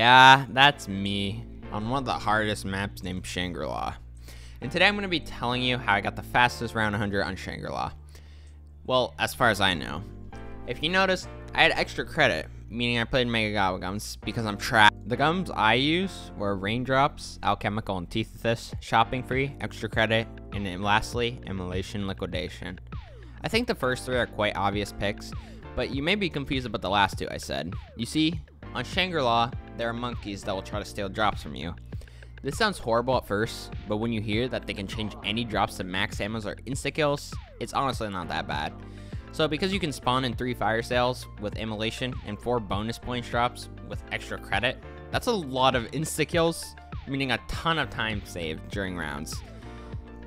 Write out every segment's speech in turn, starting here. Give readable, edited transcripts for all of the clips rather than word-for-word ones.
Yeah, that's me on one of the hardest maps named Shangri. And today I'm going to be telling you how I got the fastest round 100 on Shangri. Well, as far as I know. If you noticed, I had extra credit, meaning I played Mega Gawa gums because I'm trapped. The gums I use were Raindrops, Alchemical, and Teethithus, Shopping Free, Extra Credit, and then lastly, Immolation Liquidation. I think the first three are quite obvious picks, but you may be confused about the last two I said. You see, on Shangri, there are monkeys that will try to steal drops from you. This sounds horrible at first, but when you hear that they can change any drops to max ammos or insta-kills, it's honestly not that bad. So because you can spawn in 3 fire sales with Immolation and 4 bonus points drops with extra credit, that's a lot of insta-kills, meaning a ton of time saved during rounds.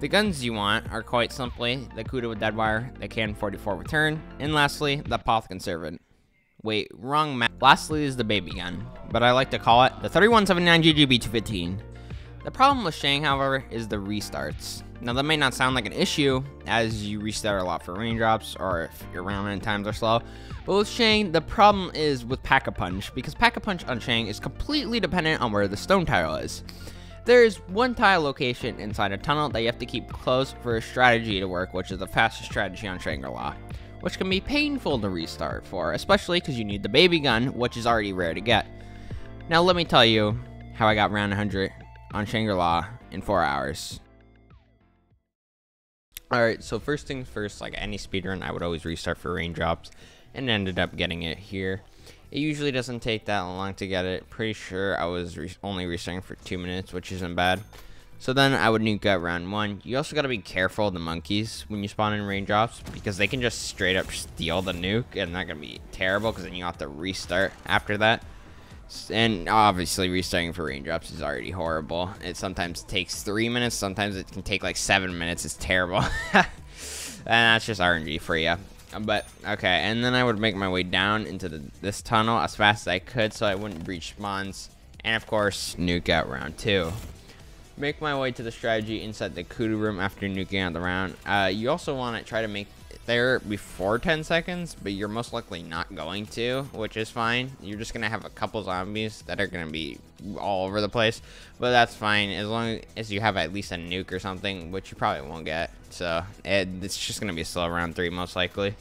The guns you want are quite simply the Kuda with Deadwire, the KN-44 Return, and lastly, the Poth Conservant. Wait, wrong map. Lastly is the baby gun, but I like to call it the 3179 GGB 215. The problem with Shang, however, is the restarts. Now that may not sound like an issue, as you restart a lot for raindrops, or if your round end times are slow, but with Shang, the problem is with Pack-a-Punch, because Pack-a-Punch on Shang is completely dependent on where the stone tile is. There is one tile location inside a tunnel that you have to keep closed for a strategy to work, which is the fastest strategy on Shangri, which can be painful to restart for, especially because you need the baby gun, which is already rare to get. Now let me tell you how I got round 100 on Shangri in 4 hours. Alright, so first things first, like any speedrun, I would always restart for raindrops, and ended up getting it here. It usually doesn't take that long to get it. Pretty sure I was only restarting for 2 minutes, which isn't bad. So then I would nuke out round 1. You also gotta be careful of the monkeys when you spawn in raindrops, because they can just straight up steal the nuke, and that's gonna be terrible, because then you have to restart after that. And obviously restarting for raindrops is already horrible. It sometimes takes 3 minutes, sometimes it can take like 7 minutes. It's terrible. And that's just RNG for you. But okay, and then I would make my way down into this tunnel as fast as I could so I wouldn't breach spawns, and of course nuke out round 2. Make my way to the strategy inside the Kudu room after nuking out the round. You also want to try to make there before 10 seconds, but you're most likely not going to, which is fine. You're just gonna have a couple zombies that are gonna be all over the place, but that's fine as long as you have at least a nuke or something, which you probably won't get. So it's just gonna be a slow round 3 most likely.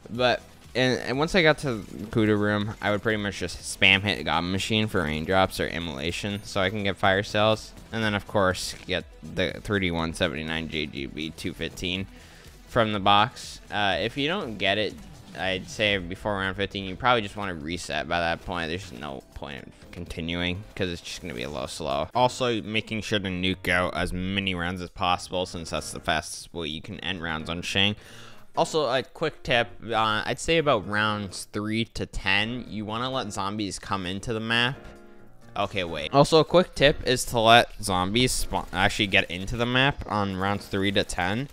But and once I got to the Kuda room, I would pretty much just spam hit Goblin Machine for raindrops or Immolation so I can get fire cells, and then of course get the 3179 JGB 215 from the box. If you don't get it, I'd say before round 15, you probably just want to reset by that point. There's no point in continuing because it's just going to be a little slow. Also, making sure to nuke out as many rounds as possible, since that's the fastest way you can end rounds on Shang. Also, a quick tip, I'd say about rounds 3 to 10, you want to let zombies come into the map. Okay, wait. Also, a quick tip is to let zombies actually get into the map on rounds 3 to 10.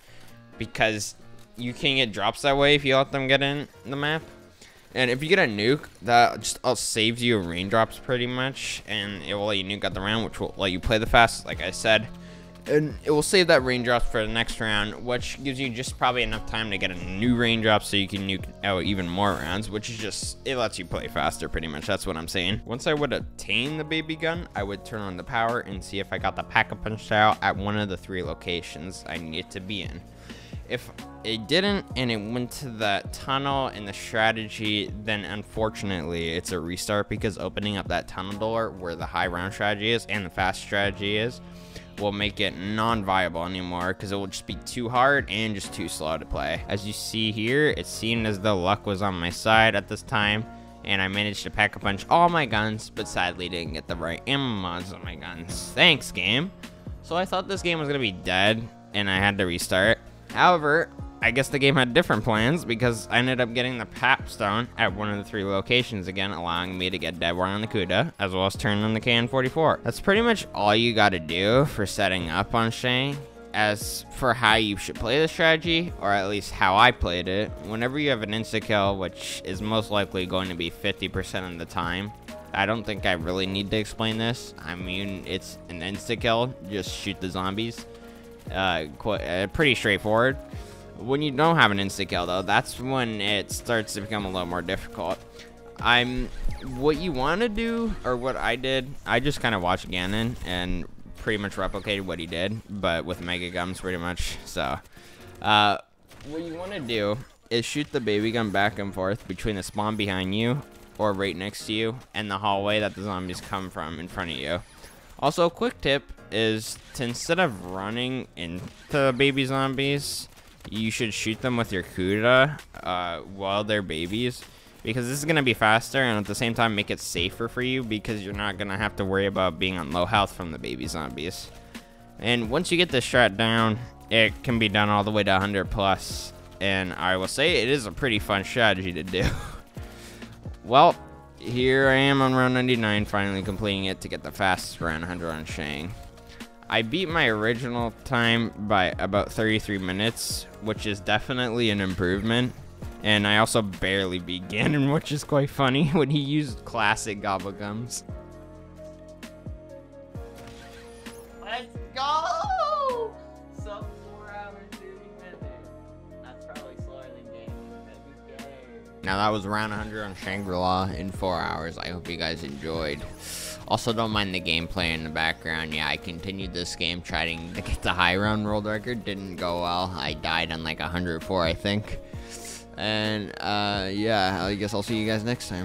Because you can get drops that way if you let them get in the map. And if you get a nuke, that just saves you raindrops pretty much, and it will let you nuke out the round, which will let you play the fast, like I said. And it will save that raindrops for the next round, which gives you just probably enough time to get a new raindrop so you can nuke out even more rounds, which is just, it lets you play faster pretty much. That's what I'm saying. Once I would obtain the baby gun, I would turn on the power and see if I got the Pack-a-Punch tile at one of the 3 locations I needed to be in. If it didn't and it went to the tunnel and the strategy, then unfortunately it's a restart, because opening up that tunnel door where the high round strategy is and the fast strategy is will make it non-viable anymore, because it will just be too hard and just too slow to play. As you see here, it seemed as though luck was on my side at this time, and I managed to Pack-a-Punch all my guns, but sadly didn't get the right ammo mods on my guns. Thanks, game. So I thought this game was gonna be dead and I had to restart. However, I guess the game had different plans, because I ended up getting the Pap Stone at one of the 3 locations again, allowing me to get Deadwire on the Kuda, as well as turn on the KN-44. That's pretty much all you gotta do for setting up on Shang. As for how you should play the strategy, or at least how I played it, whenever you have an insta-kill, which is most likely going to be 50% of the time, I don't think I really need to explain this. I mean, it's an insta-kill, just shoot the zombies. Pretty straightforward. When you don't have an insta kill though, that's when it starts to become a little more difficult. What you want to do, or what I did, I just kind of watched Ganon and pretty much replicated what he did, but with Mega Gums pretty much. So, what you want to do is shoot the baby gun back and forth between the spawn behind you or right next to you and the hallway that the zombies come from in front of you. Also, a quick tip is to, instead of running into baby zombies, you should shoot them with your Kuda while they're babies, because this is going to be faster and at the same time make it safer for you, because you're not going to have to worry about being on low health from the baby zombies. And once you get this strat down, it can be done all the way to 100 plus, and I will say it is a pretty fun strategy to do. Well, here I am on round 99, finally completing it to get the fastest round 100 on Shang. I beat my original time by about 33 minutes, which is definitely an improvement. And I also barely beat Ganon, which is quite funny when he used classic Gobblegums. Let's go! Sub 4 hours, 30 minutes. That's probably slower than Ganon. Now that was round 100 on Shangri-La in 4 hours. I hope you guys enjoyed. Also, don't mind the gameplay in the background. Yeah, I continued this game trying to get the high round world record. Didn't go well. I died on like 104, I think. And, yeah, I guess I'll see you guys next time.